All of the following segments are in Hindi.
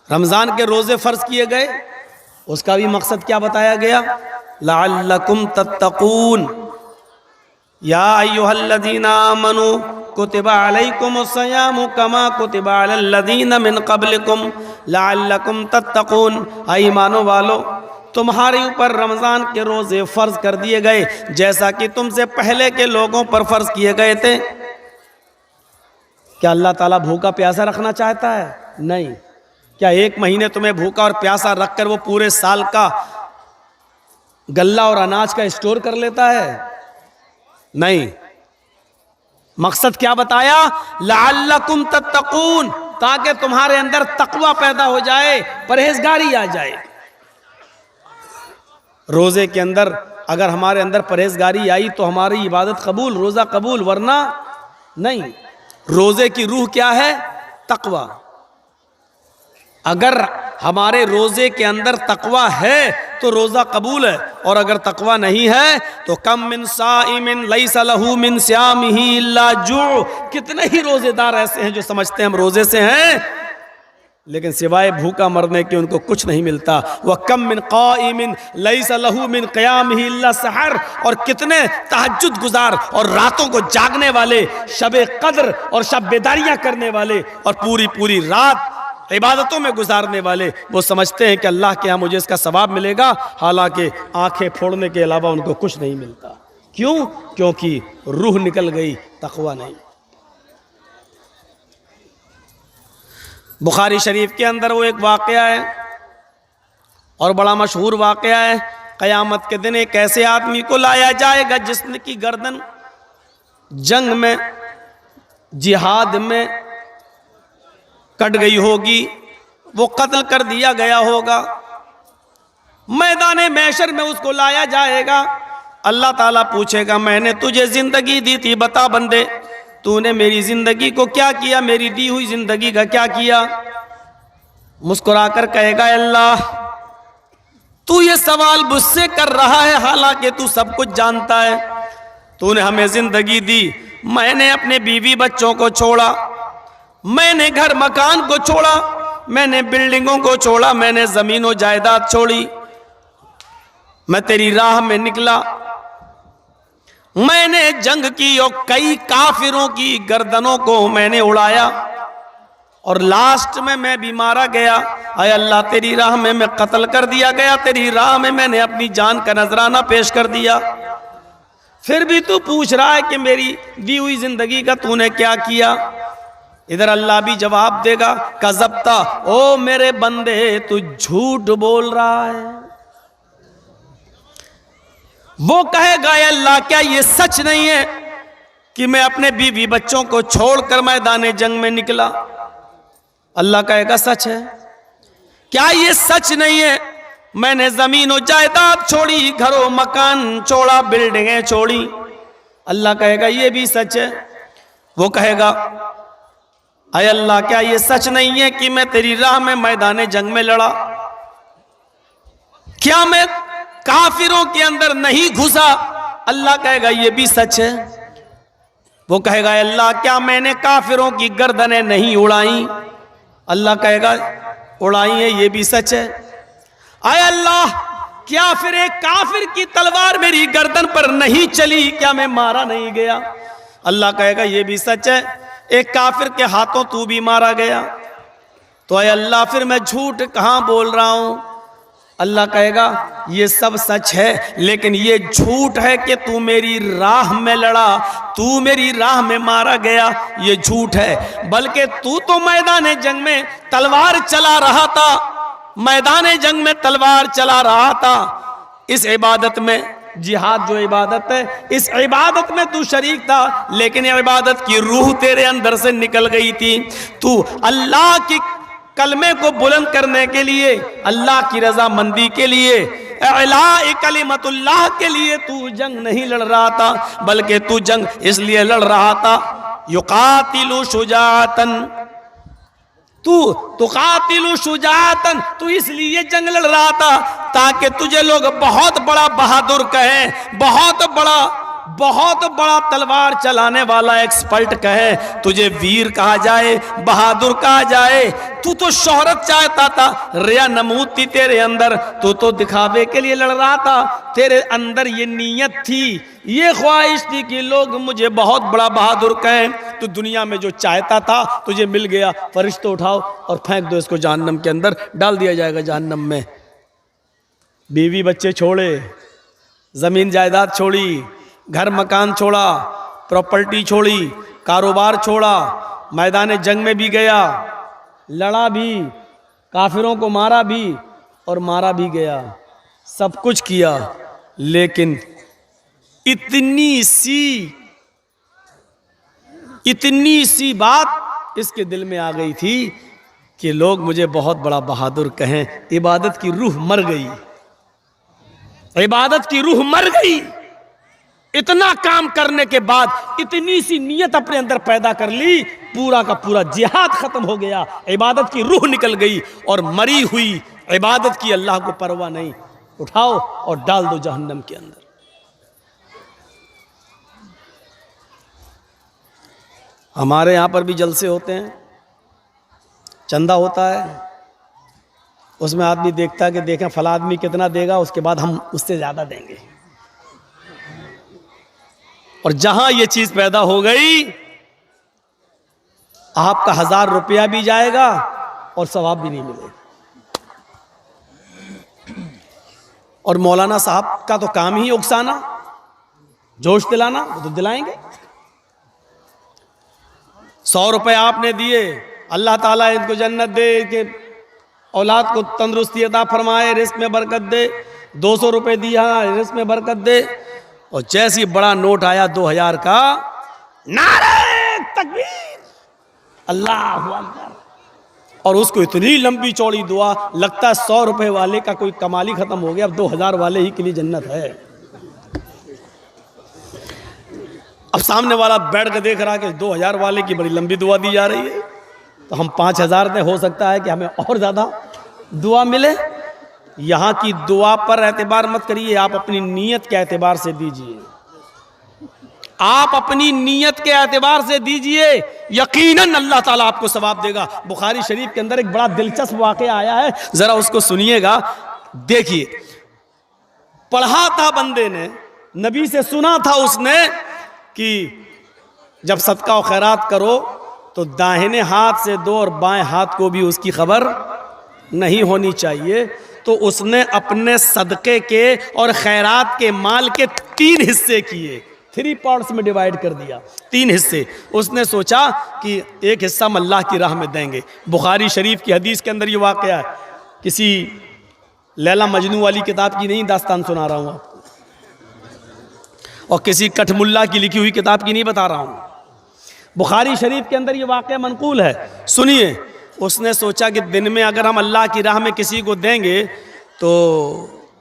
रमज़ान के रोज़े फ़र्ज़ किए गए, उसका भी मकसद क्या बताया गया? लअल्लकुम तत्तकून या अय्युहल्लज़ीना आमनू कुतिबा अलैकुमुस्सियामु कमा कुतिबा अलल्लज़ीना मिन क़ब्लिकुम लअल्लकुम तत्तकून। ईमानो वालो, तुम्हारे ऊपर रमज़ान के रोज़े फ़र्ज़ कर दिए गए जैसा कि तुमसे पहले के लोगों पर फ़र्ज़ किए गए थे। क्या अल्लाह ताला भूखा प्यासा रखना चाहता है? नहीं। क्या एक महीने तुम्हें भूखा और प्यासा रखकर वो पूरे साल का गल्ला और अनाज का स्टोर कर लेता है? नहीं। मकसद क्या बताया? लअल्लकुम तत्तकून, ताकि तुम्हारे अंदर तकवा पैदा हो जाए, परहेजगारी आ जाए। रोजे के अंदर अगर हमारे अंदर परहेजगारी आई तो हमारी इबादत कबूल, रोजा कबूल, वरना नहीं। रोजे की रूह क्या है? तकवा। अगर हमारे रोजे के अंदर तकवा है तो रोजा कबूल है, और अगर तकवा नहीं है तो कम मिन साइमिन लैसा लहू मिन सियामिही इल्ला जू। कितने ही रोजेदार ऐसे हैं जो समझते हैं हम रोजे से हैं, लेकिन सिवाय भूखा मरने के उनको कुछ नहीं मिलता। वह कम मिन क़ाइमिन लैसा लहू मिन क़ियामिही इल्ला सहर। और कितने तहज्जुद गुजार और रातों को जागने वाले, शबे कद्र और शब बेदारियां करने वाले और पूरी पूरी रात इबादतों में गुजारने वाले, वो समझते हैं कि अल्लाह के यहाँ मुझे इसका सवाब मिलेगा, हालांकि आंखें फोड़ने के अलावा उनको कुछ नहीं मिलता। क्यों? क्योंकि रूह निकल गई, तकवा नहीं। बुखारी शरीफ के अंदर वो एक वाक़या है और बड़ा मशहूर वाक़या है। क़यामत के दिन एक ऐसे आदमी को लाया जाएगा जिसकी गर्दन जंग में, जिहाद में कट गई होगी, वो कत्ल कर दिया गया होगा। मैदाने महशर में उसको लाया जाएगा। अल्लाह ताला पूछेगा, मैंने तुझे जिंदगी दी थी, बता बंदे तूने मेरी जिंदगी को क्या किया, मेरी दी हुई जिंदगी का क्या किया? मुस्कुराकर कहेगा, अल्लाह तू ये सवाल मुझसे कर रहा है, हालांकि तू सब कुछ जानता है। तूने हमें जिंदगी दी, मैंने अपने बीवी बच्चों को छोड़ा, मैंने घर मकान को छोड़ा, मैंने बिल्डिंगों को छोड़ा, मैंने जमीनों जायदाद छोड़ी, मैं तेरी राह में निकला, मैंने जंग की और कई काफिरों की गर्दनों को मैंने उड़ाया, और लास्ट में मैं भी मारा गया। आय अल्लाह तेरी राह में मैं कत्ल कर दिया गया, तेरी राह में मैंने अपनी जान का नजराना पेश कर दिया। फिर भी तू पूछ रहा है कि मेरी दी हुई जिंदगी का तूने क्या किया? इधर अल्लाह भी जवाब देगा, कज़ब्ता, ओ मेरे बंदे तू झूठ बोल रहा है। वो कहेगा, अल्लाह क्या ये सच नहीं है कि मैं अपने बीवी बच्चों को छोड़कर मैदान जंग में निकला? अल्लाह कहेगा, सच है। क्या ये सच नहीं है मैंने जमीन और जायदाद छोड़ी, घरों मकान छोड़ा, बिल्डिंगें छोड़ी? अल्लाह कहेगा, ये भी सच है। वो कहेगा, अय अल्लाह क्या ये सच नहीं है कि मैं तेरी राह में मैदान जंग में लड़ा? क्या मैं काफिरों के अंदर नहीं घुसा? अल्लाह कहेगा, ये भी सच है। वो कहेगा, अल्लाह क्या मैंने काफिरों की गर्दनें नहीं उड़ाई? अल्लाह कहेगा, उड़ाई है, ये भी सच है। आय अल्लाह क्या फिर एक काफिर की तलवार मेरी गर्दन पर नहीं चली? क्या मैं मारा नहीं गया? अल्लाह कहेगा, ये भी सच है। एक काफिर के हाथों तू भी मारा गया। तो आय अल्लाह फिर मैं झूठ कहां बोल रहा हूं? अल्लाह कहेगा, ये सब सच है, लेकिन ये झूठ है कि तू मेरी राह में लड़ा, तू मेरी राह में मारा गया, ये झूठ है। बल्कि तू तो मैदान जंग में तलवार चला रहा था, मैदान जंग में तलवार चला रहा था। इस इबादत में, जिहाद जो इबादत है, इस इबादत में तू शरीक था, लेकिन ये इबादत की रूह तेरे अंदर से निकल गई थी। तू अल्लाह की कलमे को बुलंद करने के लिए, अल्लाह की रजामंदी के लिए, इलाए कलिमतुल्लाह के लिए तू जंग नहीं लड़ रहा था, बल्कि तू जंग इसलिए लड़ रहा था, युकातिलु शुजातन, तू तुकातिलु शुजातन, तू इसलिए जंग लड़ रहा था ताकि तुझे लोग बहुत बड़ा बहादुर कहें, बहुत बड़ा बहुत बड़ा तलवार चलाने वाला एक्सपर्ट कहे, तुझे वीर कहा जाए, बहादुर कहा जाए, तू तो शोहरत चाहता था, रिया नमूद थी तेरे अंदर, तू तो दिखावे के लिए लड़ रहा था, तेरे अंदर ये नीयत थी, ये ख्वाहिश थी कि लोग मुझे बहुत बड़ा बहादुर कहें। तो दुनिया में जो चाहता था तुझे मिल गया, फरिश्ते उठाओ और फेंक दो इसको जहन्नम के अंदर, डाल दिया जाएगा जहन्नम में। बीवी बच्चे छोड़े, जमीन जायदाद छोड़ी, घर मकान छोड़ा, प्रॉपर्टी छोड़ी, कारोबार छोड़ा, मैदान जंग में भी गया, लड़ा भी, काफिरों को मारा भी और मारा भी गया, सब कुछ किया, लेकिन इतनी सी बात इसके दिल में आ गई थी कि लोग मुझे बहुत बड़ा बहादुर कहें। इबादत की रूह मर गई, इबादत की रूह मर गई। इतना काम करने के बाद इतनी सी नीयत अपने अंदर पैदा कर ली, पूरा का पूरा जिहाद खत्म हो गया, इबादत की रूह निकल गई और मरी हुई इबादत की अल्लाह को परवाह नहीं। उठाओ और डाल दो जहन्नम के अंदर। हमारे यहां पर भी जलसे होते हैं, चंदा होता है, उसमें आदमी देखता है कि देखें फला आदमी कितना देगा, उसके बाद हम उससे ज्यादा देंगे। और जहां ये चीज पैदा हो गई, आपका 1000 रुपया भी जाएगा और सवाब भी नहीं मिलेगा। और मौलाना साहब का तो काम ही उकसाना, जोश दिलाना, वो तो दिलाएंगे। 100 रुपए आपने दिए, अल्लाह ताला इनको जन्नत दे, के औलाद को तंदुरुस्ती अता फरमाए, रिस्क में बरकत दे। 200 रुपए दिया, रिस्क में बरकत दे। और जैसी बड़ा नोट आया 2000 का, नारे तकबीर, अल्लाहु अकबर, और उसको इतनी लंबी चौड़ी दुआ, लगता है 100 रुपए वाले का कोई कमाल ही खत्म हो गया, अब 2000 वाले ही के लिए जन्नत है। अब सामने वाला बैठ के देख रहा है कि 2000 वाले की बड़ी लंबी दुआ दी जा रही है, तो हम 5000 दें, हो सकता है कि हमें और ज्यादा दुआ मिले। यहां की दुआ पर एतबार मत करिए, आप अपनी नीयत के एतबार से दीजिए, आप अपनी नीयत के एतबार से दीजिए, यकीनन अल्लाह ताला आपको सवाब देगा। बुखारी शरीफ के अंदर एक बड़ा दिलचस्प वाकया आया है, जरा उसको सुनिएगा। देखिए, पढ़ा था बंदे ने, नबी से सुना था उसने कि जब सदका और खैरात करो तो दाहिने हाथ से दो और बाएं हाथ को भी उसकी खबर नहीं होनी चाहिए। तो उसने अपने सदके के और खैरात के माल के 3 हिस्से किए, 3 पार्ट्स में डिवाइड कर दिया, 3 हिस्से। उसने सोचा कि एक हिस्सा हम अल्लाह की राह में देंगे। बुखारी शरीफ की हदीस के अंदर ये वाकया है, किसी लैला मजनू वाली किताब की नहीं दास्तान सुना रहा हूँ आपको, और किसी कठमुल्ला की लिखी हुई किताब की नहीं बता रहा हूँ। बुखारी शरीफ के अंदर ये वाकया मनकूल है, सुनिए। उसने सोचा कि दिन में अगर हम अल्लाह की राह में किसी को देंगे तो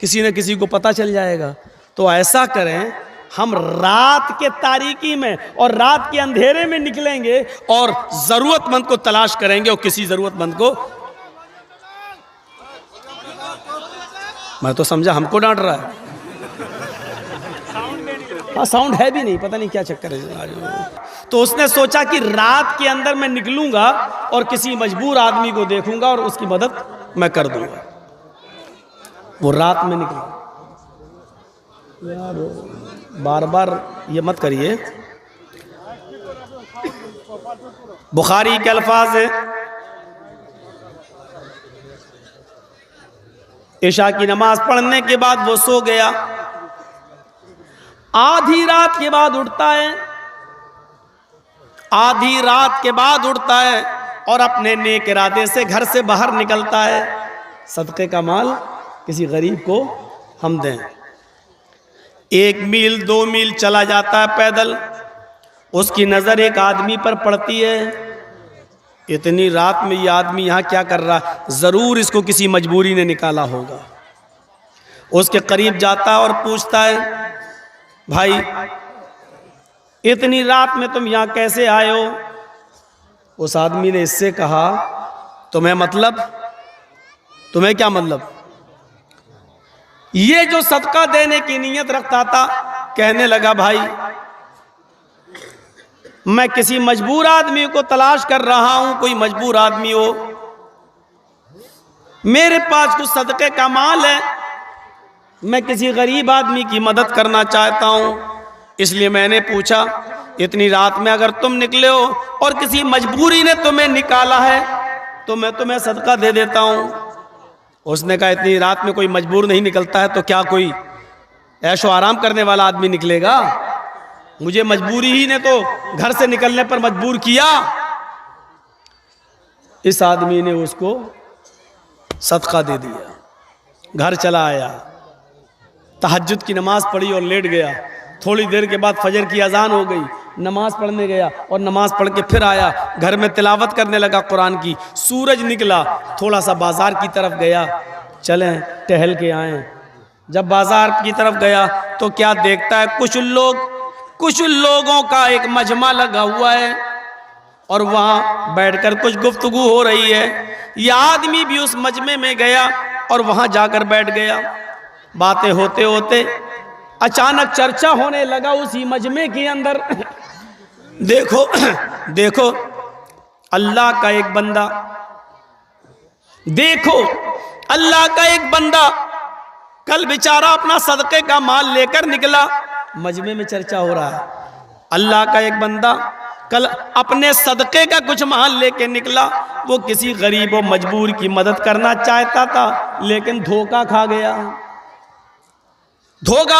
किसी न किसी को पता चल जाएगा, तो ऐसा करें हम रात के तारीकी में और रात के अंधेरे में निकलेंगे और जरूरतमंद को तलाश करेंगे, और किसी जरूरतमंद को, मैं तो समझा हमको डांट रहा है, हाँ साउंड है भी नहीं, पता नहीं क्या चक्कर है। तो उसने सोचा कि रात के अंदर मैं निकलूंगा और किसी मजबूर आदमी को देखूंगा और उसकी मदद मैं कर दूंगा। वो रात में निकला। यार बार बार ये मत करिए। बुखारी के अल्फाज है, इशा की नमाज पढ़ने के बाद वो सो गया। आधी रात के बाद उठता है, आधी रात के बाद उठता है और अपने नेक इरादे से घर से बाहर निकलता है, सदक़े का माल किसी गरीब को हम दें। 1 मील 2 मील चला जाता है पैदल, उसकी नज़र एक आदमी पर पड़ती है। इतनी रात में ये आदमी यहाँ क्या कर रहा है, ज़रूर इसको किसी मजबूरी ने निकाला होगा। उसके करीब जाता है और पूछता है, भाई इतनी रात में तुम यहाँ कैसे आए हो? उस आदमी ने इससे कहा, तुम्हें मतलब, तुम्हें क्या मतलब? ये जो सदका देने की नीयत रखता था, कहने लगा भाई मैं किसी मजबूर आदमी को तलाश कर रहा हूं, कोई मजबूर आदमी हो, मेरे पास कुछ सदके का माल है, मैं किसी गरीब आदमी की मदद करना चाहता हूं, इसलिए मैंने पूछा इतनी रात में अगर तुम निकले हो और किसी मजबूरी ने तुम्हें निकाला है तो मैं तुम्हें सदका दे देता हूं। उसने कहा इतनी रात में कोई मजबूर नहीं निकलता है, तो क्या कोई ऐशो आराम करने वाला आदमी निकलेगा? मुझे मजबूरी ही ने तो घर से निकलने पर मजबूर किया। इस आदमी ने उसको सदका दे दिया, घर चला आया, तहज्जुद की नमाज पढ़ी और लेट गया। थोड़ी देर के बाद फजर की अजान हो गई, नमाज पढ़ने गया और नमाज पढ़ के फिर आया, घर में तिलावत करने लगा कुरान की। सूरज निकला, थोड़ा सा बाजार की तरफ गया, चलें टहल के आए। जब बाजार की तरफ गया तो क्या देखता है, कुछ लोगों का एक मजमा लगा हुआ है और वहां बैठकर कुछ गुफ्तगू हो रही है। यह आदमी भी उस मजमे में गया और वहां जाकर बैठ गया। बातें होते होते अचानक चर्चा होने लगा उसी मजमे के अंदर। देखो अल्लाह का एक बंदा, देखो अल्लाह का एक बंदा कल बेचारा अपना सदके का माल लेकर निकला। मजमे में चर्चा हो रहा है, अल्लाह का एक बंदा कल अपने सदके का कुछ माल लेके निकला। वो किसी गरीब और मजबूर की मदद करना चाहता था, लेकिन धोखा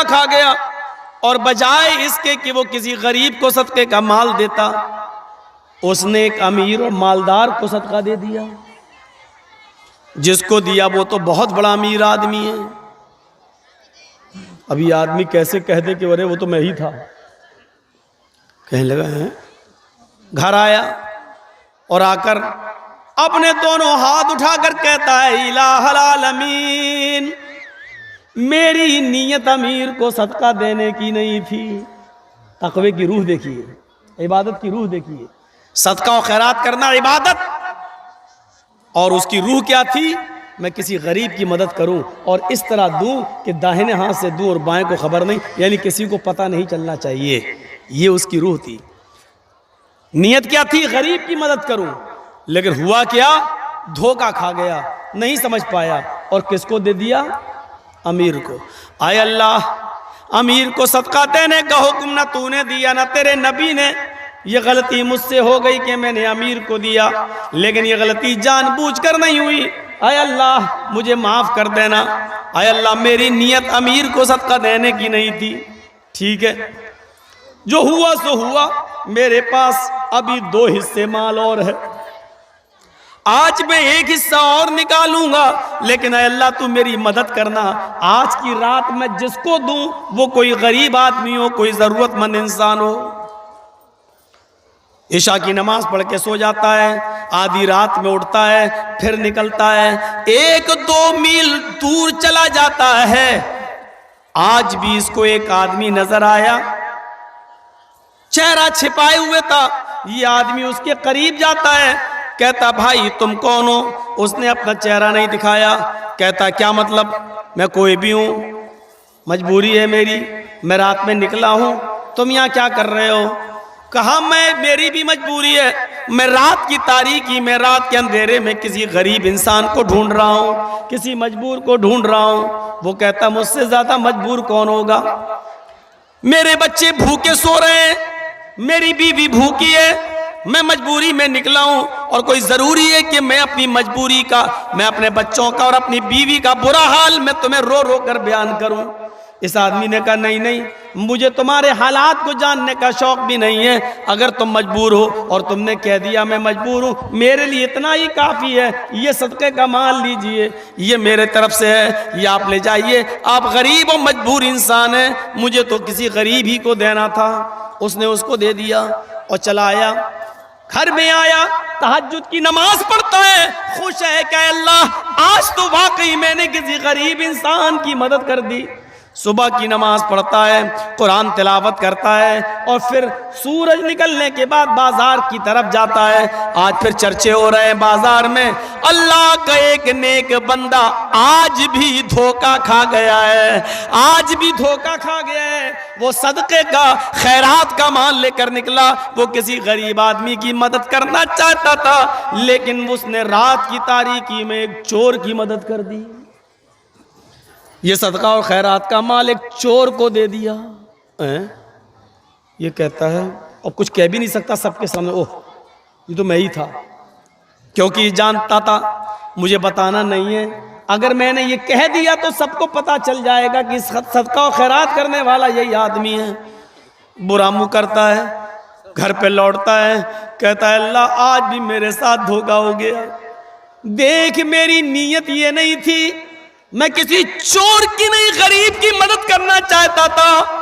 खा गया और बजाय इसके कि वो किसी गरीब को सदके का माल देता, उसने एक अमीर और मालदार को सदका दे दिया। जिसको दिया वो तो बहुत बड़ा अमीर आदमी है। अभी आदमी कैसे कह दे कि अरे वो तो मैं ही था, कहने लगा है। घर आया और आकर अपने दोनों हाथ उठाकर कहता है इलाहल आलमीन, मेरी नीयत अमीर को सदका देने की नहीं थी। तकवे की रूह देखिए, इबादत की रूह देखिए। सदका और खैरात करना इबादत, और उसकी रूह क्या थी, मैं किसी गरीब की मदद करूं और इस तरह दूं कि दाहिने हाथ से दूं और बाएं को खबर नहीं, यानी किसी को पता नहीं चलना चाहिए। ये उसकी रूह थी। नियत क्या थी, गरीब की मदद करूं, लेकिन हुआ क्या, धोखा खा गया, नहीं समझ पाया और किसको दे दिया, अमीर को। आय अल्लाह, अमीर को सदका देने का हुक्म ना तूने दिया ना तेरे नबी ने। ये गलती मुझसे हो गई कि मैंने अमीर को दिया, लेकिन ये गलती जानबूझकर नहीं हुई। आय अल्लाह मुझे माफ कर देना। आय अल्लाह मेरी नियत अमीर को सदका देने की नहीं थी। ठीक है, जो हुआ सो हुआ। मेरे पास अभी 2 हिस्से माल और है, आज मैं एक हिस्सा और निकालूंगा, लेकिन अल्लाह तू मेरी मदद करना। आज की रात मैं जिसको दूं वो कोई गरीब आदमी हो, कोई जरूरतमंद इंसान हो। ईशा की नमाज पढ़ के सो जाता है, आधी रात में उठता है, फिर निकलता है, 1-2 मील दूर चला जाता है। आज भी इसको एक आदमी नजर आया, चेहरा छिपाए हुए था। ये आदमी उसके करीब जाता है, कहता भाई तुम कौन हो? उसने अपना चेहरा नहीं दिखाया। कहता क्या मतलब, मैं कोई भी हूं, मजबूरी है मेरी, मैं रात में निकला हूं, तुम यहां क्या कर रहे हो? कहा मेरी भी मजबूरी है, मैं रात की तारीकी में, रात के अंधेरे में किसी गरीब इंसान को ढूंढ रहा हूं, किसी मजबूर को ढूंढ रहा हूं। वो कहता मुझसे ज्यादा मजबूर कौन होगा, मेरे बच्चे भूखे सो रहे हैं, मेरी बीवी भूखी है, मैं मजबूरी में निकला हूं और कोई जरूरी है कि मैं अपनी मजबूरी का, मैं अपने बच्चों का और अपनी बीवी का बुरा हाल मैं तुम्हें रो रो कर बयान करूं? इस आदमी ने कहा नहीं, मुझे तुम्हारे हालात को जानने का शौक भी नहीं है। अगर तुम मजबूर हो और तुमने कह दिया मैं मजबूर हूं, मेरे लिए इतना ही काफ़ी है। ये सदक़े का माल लीजिए, ये मेरे तरफ से है, ये आप ले जाइए। आप गरीब और मजबूर इंसान हैं, मुझे तो किसी गरीब ही को देना था। उसने उसको दे दिया और चला आया। घर में आया, तहज्जुद की नमाज पढ़ता है, खुश है कि अल्लाह आज तो वाकई मैंने किसी गरीब इंसान की मदद कर दी। सुबह की नमाज पढ़ता है, कुरान तिलावत करता है और फिर सूरज निकलने के बाद बाजार की तरफ जाता है। आज फिर चर्चे हो रहे हैं बाजार में, अल्लाह का एक नेक बंदा आज भी धोखा खा गया है, आज भी धोखा खा गया है। वो सदके का, खैरात का माल लेकर निकला, वो किसी गरीब आदमी की मदद करना चाहता था, लेकिन उसने रात की तारीकी में एक चोर की मदद कर दी। ये सदका और खैरात का माल एक चोर को दे दिया। ये कहता है, और कुछ कह भी नहीं सकता सबके सामने, ओह ये तो मैं ही था, क्योंकि जानता था मुझे बताना नहीं है। अगर मैंने ये कह दिया तो सबको पता चल जाएगा कि सदका और खैरात करने वाला यही आदमी है। बुरा मुंह करता है, घर पे लौटता है, कहता है अल्लाह आज भी मेरे साथ धोखा हो गया। देख मेरी नीयत ये नहीं थी, मैं किसी चोर की नहीं गरीब की मदद करना चाहता था।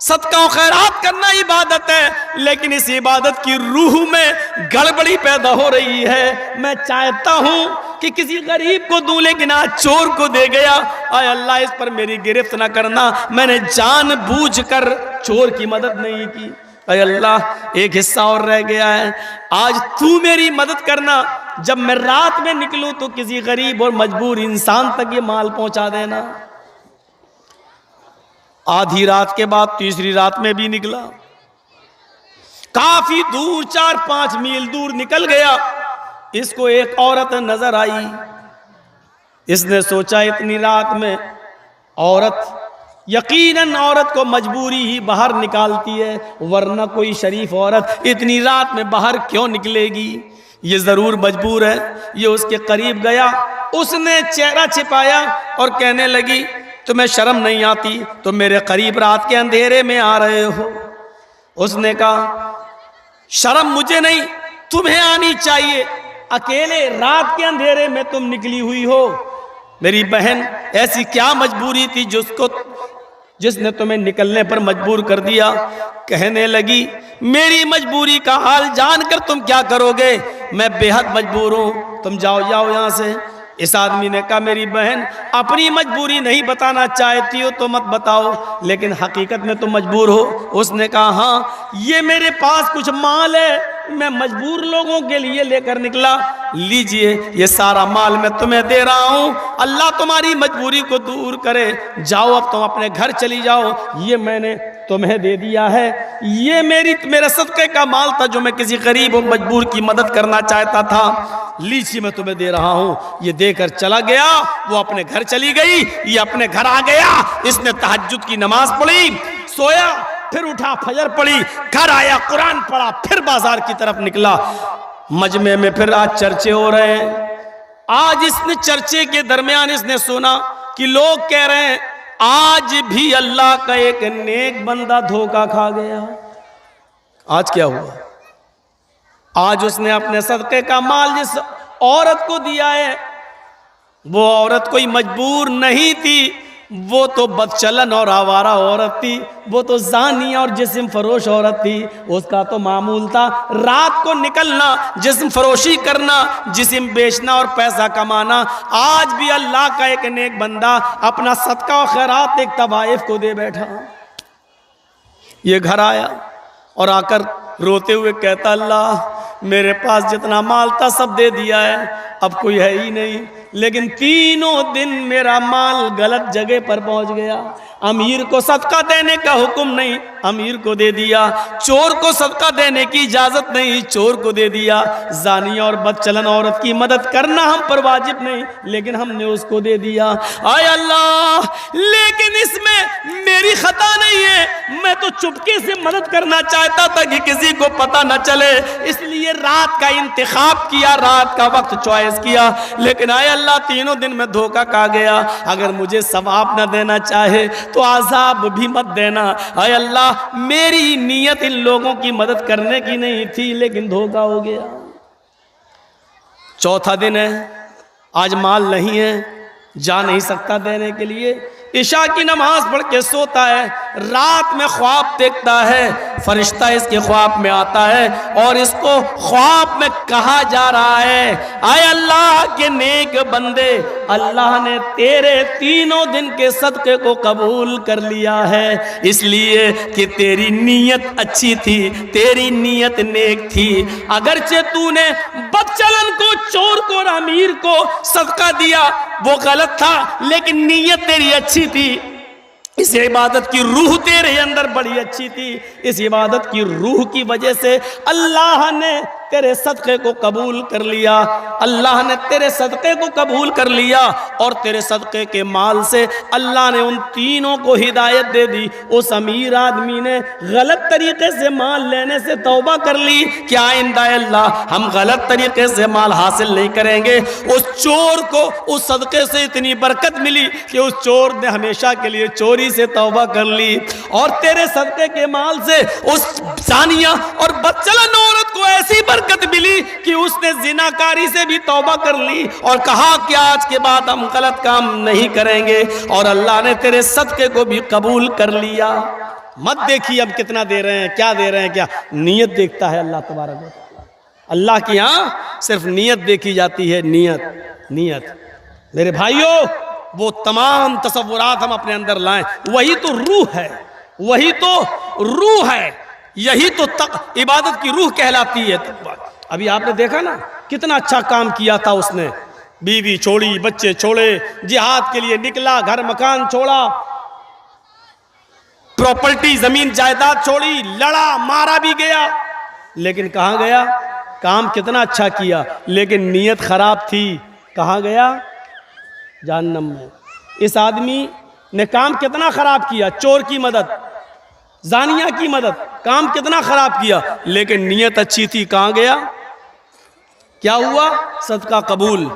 सदका और खैरात करना इबादत है, लेकिन इस इबादत की रूह में गड़बड़ी पैदा हो रही है। मैं चाहता हूं कि किसी गरीब को दूं, लेकिन आज चोर को दे गया। आय अल्लाह इस पर मेरी गिरफ्त ना करना, मैंने जानबूझकर चोर की मदद नहीं की। अरे अल्लाह एक हिस्सा और रह गया है, आज तू मेरी मदद करना, जब मैं रात में निकलूं तो किसी गरीब और मजबूर इंसान तक ये माल पहुंचा देना। आधी रात के बाद तीसरी रात में भी निकला, काफी दूर 4-5 मील दूर निकल गया। इसको एक औरत नजर आई। इसने सोचा इतनी रात में औरत, यकीनन औरत को मजबूरी ही बाहर निकालती है, वरना कोई शरीफ औरत इतनी रात में बाहर क्यों निकलेगी, ये जरूर मजबूर है। ये उसके करीब गया, उसने चेहरा छिपाया और कहने लगी तुम्हें शर्म नहीं आती, तो मेरे करीब रात के अंधेरे में आ रहे हो। उसने कहा शर्म मुझे नहीं, तुम्हें आनी चाहिए, अकेले रात के अंधेरे में तुम निकली हुई हो। मेरी बहन ऐसी क्या मजबूरी थी जिसने तुम्हें निकलने पर मजबूर कर दिया। कहने लगी मेरी मजबूरी का हाल जानकर तुम क्या करोगे, मैं बेहद मजबूर हूं, तुम जाओ यहां से। इस आदमी ने कहा मेरी बहन अपनी मजबूरी नहीं बताना चाहती हो तो मत बताओ, लेकिन हकीकत में तुम मजबूर हो। उसने कहा हाँ, ये मेरे पास कुछ माल है, मैं मजबूर लोगों के लिए लेकर निकला, लीजिए ये सारा माल मैं तुम्हें दे रहा हूं, अल्लाह तुम्हारी मजबूरी को दूर करे, जाओ अब तुम अपने घर चली जाओ, ये मैंने तुम्हें दे दिया है, ये मेरा सदके का माल था जो मैं किसी गरीब और मजबूर की मदद करना चाहता था, लीजिए मैं तुम्हें दे रहा हूं। ये देकर चला गया, वो अपने घर चली गई, ये अपने घर आ गया। इसने तहज्जुद की नमाज पढ़ी, सोया, फिर उठा, फजर पढ़ी, घर आया, कुरान पढ़ा, फिर बाजार की तरफ निकला। मजमे में फिर आज चर्चे हो रहे हैं। आज इसने चर्चे के दरमियान इसने सुना कि लोग कह रहे हैं आज भी अल्लाह का एक नेक बंदा धोखा खा गया। आज क्या हुआ? आज उसने अपने सदके का माल जिस औरत को दिया है, वो औरत कोई मजबूर नहीं थी, वो तो बदचलन और आवारा औरत थी, वो तो ज़ानिया और जिस्म फरोश औरत थी। उसका तो मामूल था रात को निकलना, जिस्म फरोशी करना, जिस्म बेचना और पैसा कमाना। आज भी अल्लाह का एक नेक बंदा अपना सदका और खैरात एक तवाइफ को दे बैठा। ये घर आया और आकर रोते हुए कहता अल्लाह मेरे पास जितना माल था सब दे दिया है, अब कोई है ही नहीं, लेकिन तीनों दिन मेरा माल गलत जगह पर पहुंच गया। अमीर को सदका देने का हुक्म नहीं, अमीर को दे दिया। चोर को सदका देने की इजाजत नहीं, चोर को दे दिया। जानिया और बदचलन औरत की मदद करना हम पर वाजिब नहीं, लेकिन हमने उसको दे दिया। आय अल्लाह, लेकिन इसमें मेरी खता नहीं है, मैं तो चुपके से मदद करना चाहता था कि किसी को पता न चले, इसलिए रात का इंतखाब किया, रात का वक्त चॉइस किया। लेकिन आय अल्लाह तीनों दिन में धोखा खा गया। अगर मुझे सवाब न देना चाहे तो आज़ाब भी मत देना। हाय अल्लाह मेरी नीयत इन लोगों की मदद करने की नहीं थी, लेकिन धोखा हो गया। चौथा दिन है, आज माल नहीं है, जा नहीं सकता देने के लिए। इशा की नमाज पढ़ के सोता है, रात में ख्वाब देखता है, फरिश्ता इसके ख्वाब में आता है और इसको ख्वाब में कहा जा रहा है, आए अल्लाह के नेक बंदे, अल्लाह ने तेरे तीनों दिन के सदक़े को कबूल कर लिया है, इसलिए कि तेरी नीयत अच्छी थी, तेरी नीयत नेक थी। अगरचे तूने बदचलन को, चोर को और अमीर को सदका दिया, वो गलत था, लेकिन नीयत तेरी अच्छी थी। इस इबादत की रूह तेरे अंदर बड़ी अच्छी थी। इस इबादत की रूह की वजह से अल्लाह ने तेरे सदक़े को कबूल कर लिया, अल्लाह ने तेरे सदक़े को कबूल कर लिया और तेरे सदक़े के माल से अल्लाह ने उन तीनों को हिदायत दे दी। उस अमीर आदमी ने गलत तरीके से माल लेने से तौबा कर ली कि आइंदा अल्लाह हम गलत तरीके से माल हासिल नहीं करेंगे। उस चोर को उस सदक़े से इतनी बरकत मिली कि उस चोर ने हमेशा के लिए चोरी से तौबा कर ली और तेरे सदक़े के माल से उस जानिया और बदचलन औरत को ऐसी बरकत मिली कि उसने जिनाकारी से भी तौबा कर ली और कहा कि आज के बाद हम गलत काम नहीं करेंगे और अल्लाह ने तेरे सदक़े को भी कबूल कर लिया। मत देखिए अब कितना दे रहे हैं, क्या दे रहे हैं, क्या नीयत देखता है अल्लाह तबारक व तआला। अल्लाह की यहाँ सिर्फ नीयत देखी जाती है, नीयत नीयत। मेरे भाइयों, वो तमाम तसव्वुरात हम अपने अंदर लाएं, वही तो रूह है, वही तो रूह है, यही तो तक इबादत की रूह कहलाती है। अभी आपने देखा ना कितना अच्छा काम किया था उसने, बीवी छोड़ी, बच्चे छोड़े, जिहाद के लिए निकला, घर मकान छोड़ा, प्रॉपर्टी जमीन जायदाद छोड़ी, लड़ा मारा भी गया, लेकिन कहाँ गया? काम कितना अच्छा किया, लेकिन नीयत खराब थी, कहाँ गया? जहन्नम में। इस आदमी ने काम कितना खराब किया, चोर की मदद, जानिया की मदद, काम कितना खराब किया, लेकिन नीयत अच्छी थी, कहाँ गया? क्या हुआ? सदका कबूल।